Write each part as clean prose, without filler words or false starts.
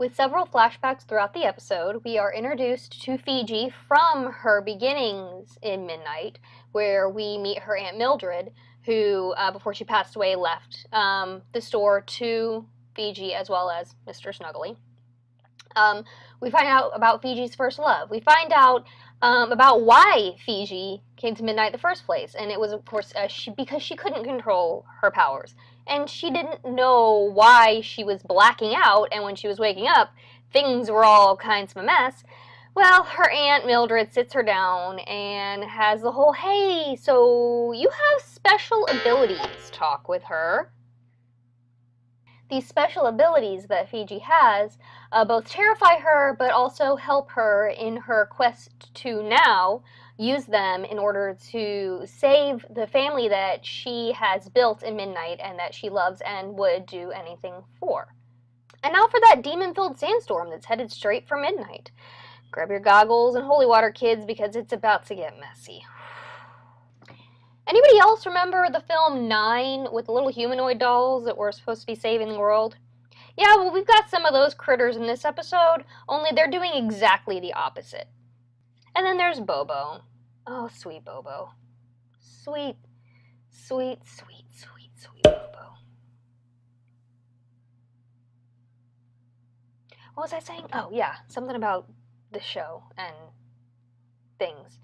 With several flashbacks throughout the episode, we are introduced to Fiji from her beginnings in Midnight, where we meet her Aunt Mildred, who, before she passed away, left the store to Fiji as well as Mr. Snuggly. We find out about Fiji's first love. We find out about why Fiji came to Midnight in the first place, and it was, of course, because she couldn't control her powers. And she didn't know why she was blacking out, and when she was waking up, things were all kinds of a mess. Well, her Aunt Mildred sits her down and has the whole, hey, so you have special abilities talk with her. These special abilities that Fiji has both terrify her, but also help her in her quest to now use them in order to save the family that she has built in Midnight and that she loves and would do anything for. And now for that demon-filled sandstorm that's headed straight for Midnight. Grab your goggles and holy water, kids, because it's about to get messy. Anybody else remember the film 9 with the little humanoid dolls that were supposed to be saving the world? Yeah, well, we've got some of those critters in this episode, only they're doing exactly the opposite. And then there's Bobo. Oh, sweet Bobo. Sweet, sweet, sweet, sweet, sweet Bobo. What was I saying? Oh, yeah, something about the show and things.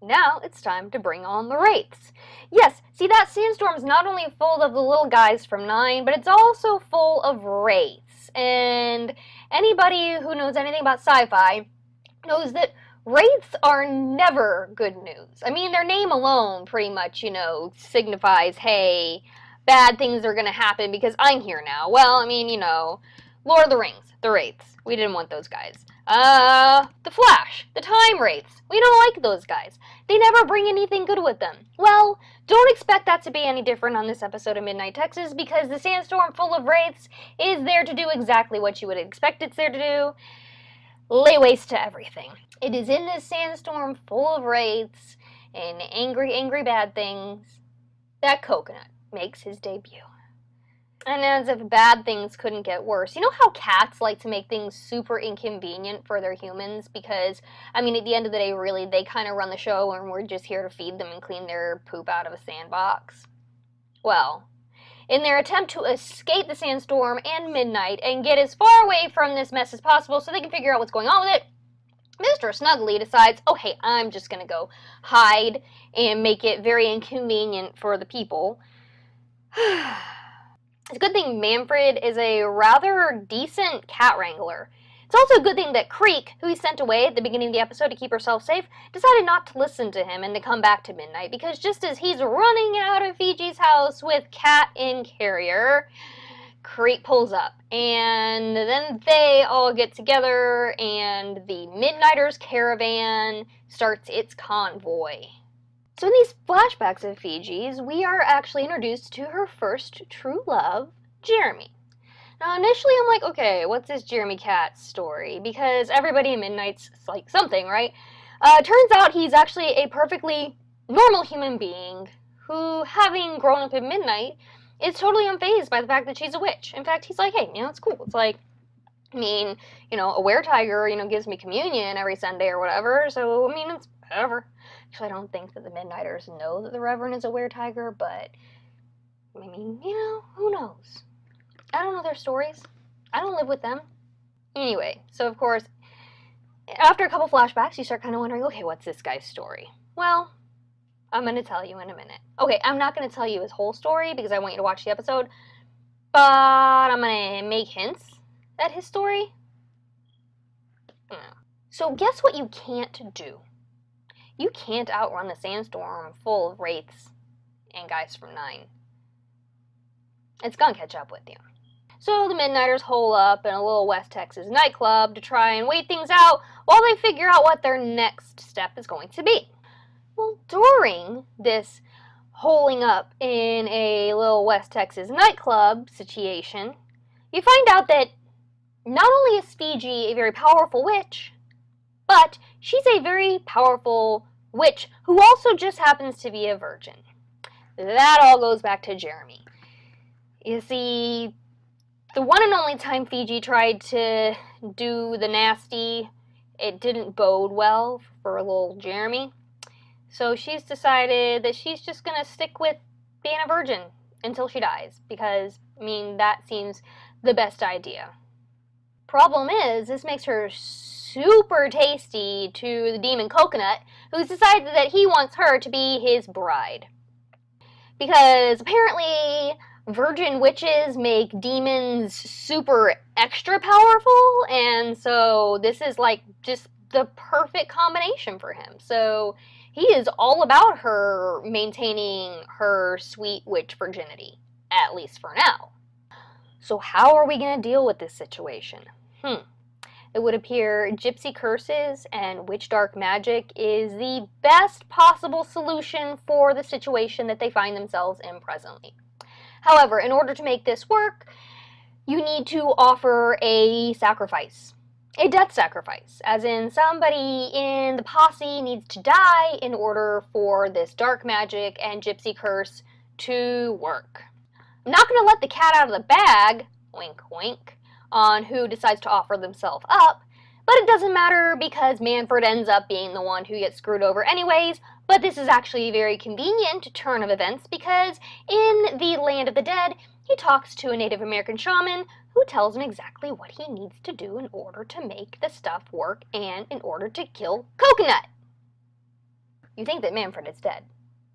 Now it's time to bring on the wraiths. Yes, see, that sandstorm's not only full of the little guys from 9, but it's also full of wraiths. And anybody who knows anything about sci-fi knows that wraiths are never good news. I mean, their name alone pretty much, signifies, hey, bad things are going to happen because I'm here now. Well, I mean, Lord of the Rings, the wraiths. We didn't want those guys. The Flash, the Time Wraiths. We don't like those guys. They never bring anything good with them. Well, don't expect that to be any different on this episode of Midnight Texas, because the sandstorm full of wraiths is there to do exactly what you would expect it's there to do. Lay waste to everything. It is in this sandstorm full of wraiths and angry, angry bad things that Coconut makes his debut. And as if bad things couldn't get worse. You know how cats like to make things super inconvenient for their humans? Because, I mean, at the end of the day, really, they kind of run the show and we're just here to feed them and clean their poop out of a sandbox. Well, in their attempt to escape the sandstorm and Midnight and get as far away from this mess as possible so they can figure out what's going on with it, Mr. Snuggly decides, oh, hey, I'm just going to go hide and make it very inconvenient for the people. It's a good thing Manfred is a rather decent cat wrangler. It's also a good thing that Creek, who he sent away at the beginning of the episode to keep herself safe, decided not to listen to him and to come back to Midnight, because just as he's running out of Fiji's house with Cat in carrier, Creek pulls up, and then they all get together, and the Midnighters caravan starts its convoy. So in these flashbacks of Fiji's, we are actually introduced to her first true love, Jeremy. Now initially I'm like, okay, what's this Jeremy Cat story? Because everybody in Midnight's like something, right? Turns out he's actually a perfectly normal human being who, having grown up in Midnight, is totally unfazed by the fact that she's a witch. In fact, he's like, hey, it's cool. It's like, I mean, a were-tiger, gives me communion every Sunday or whatever, so, I mean, it's whatever. Actually, I don't think that the Midnighters know that the Reverend is a were-tiger, but, I mean, who knows? I don't know their stories. I don't live with them. Anyway, so of course, after a couple flashbacks, you start kind of wondering, okay, what's this guy's story? Well, I'm going to tell you in a minute. Okay, I'm not going to tell you his whole story because I want you to watch the episode, but I'm going to make hints at his story. So guess what you can't do? You can't outrun a sandstorm full of wraiths and guys from 9. It's gonna catch up with you. So the Midnighters hole up in a little West Texas nightclub to try and wait things out while they figure out what their next step is going to be. Well, during this holing up in a little West Texas nightclub situation, you find out that not only is Fiji a very powerful witch, but she's a very powerful witch who also just happens to be a virgin. That all goes back to Jeremy. You see, The one and only time Fiji tried to do the nasty, it didn't bode well for little Jeremy. So she's decided that she's just going to stick with being a virgin until she dies, because, that seems the best idea. Problem is, this makes her super tasty to the demon Coconut, who's decided that he wants her to be his bride. Because apparently virgin witches make demons super extra powerful, and so this is like just the perfect combination for him. So he is all about her maintaining her sweet witch virginity, at least for now. So how are we going to deal with this situation? It would appear gypsy curses and witch dark magic is the best possible solution for the situation that they find themselves in presently. However, in order to make this work, you need to offer a sacrifice. A death sacrifice, as in somebody in the posse needs to die in order for this dark magic and gypsy curse to work. I'm not going to let the cat out of the bag, wink wink, on who decides to offer themselves up, but it doesn't matter because Manfred ends up being the one who gets screwed over anyways. But this is actually a very convenient turn of events because in the Land of the Dead, he talks to a Native American shaman who tells him exactly what he needs to do in order to make the stuff work and in order to kill Coconut. You think that Manfred is dead.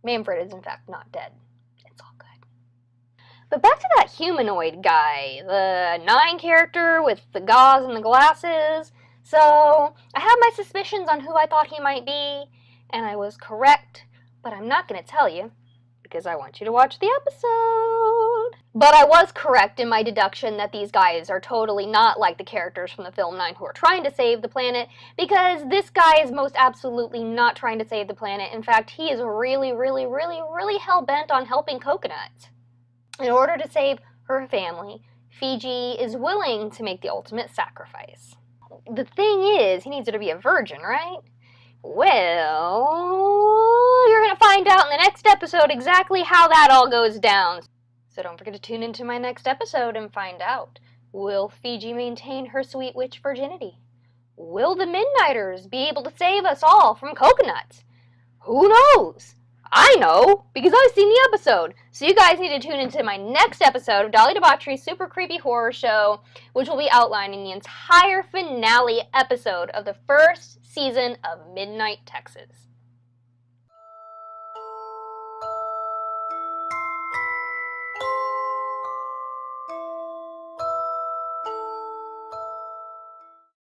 Manfred is in fact not dead. It's all good. But back to that humanoid guy, the 9 character with the gauze and the glasses. So I have my suspicions on who I thought he might be, and I was correct, but I'm not going to tell you because I want you to watch the episode. But I was correct in my deduction that these guys are totally not like the characters from the film 9 who are trying to save the planet, because this guy is most absolutely not trying to save the planet. In fact, he is really, really, really, really hell-bent on helping Coconut. In order to save her family, Fiji is willing to make the ultimate sacrifice. The thing is, he needs her to be a virgin, right? Well, you're going to find out in the next episode exactly how that all goes down. So don't forget to tune into my next episode and find out. Will Fiji maintain her sweet witch virginity? Will the Midnighters be able to save us all from Coconut? Who knows? I know, because I've seen the episode. So you guys need to tune into my next episode of Dolly Debauchery's Super Creepy Horror Show, which will be outlining the entire finale episode of the first season of Midnight Texas.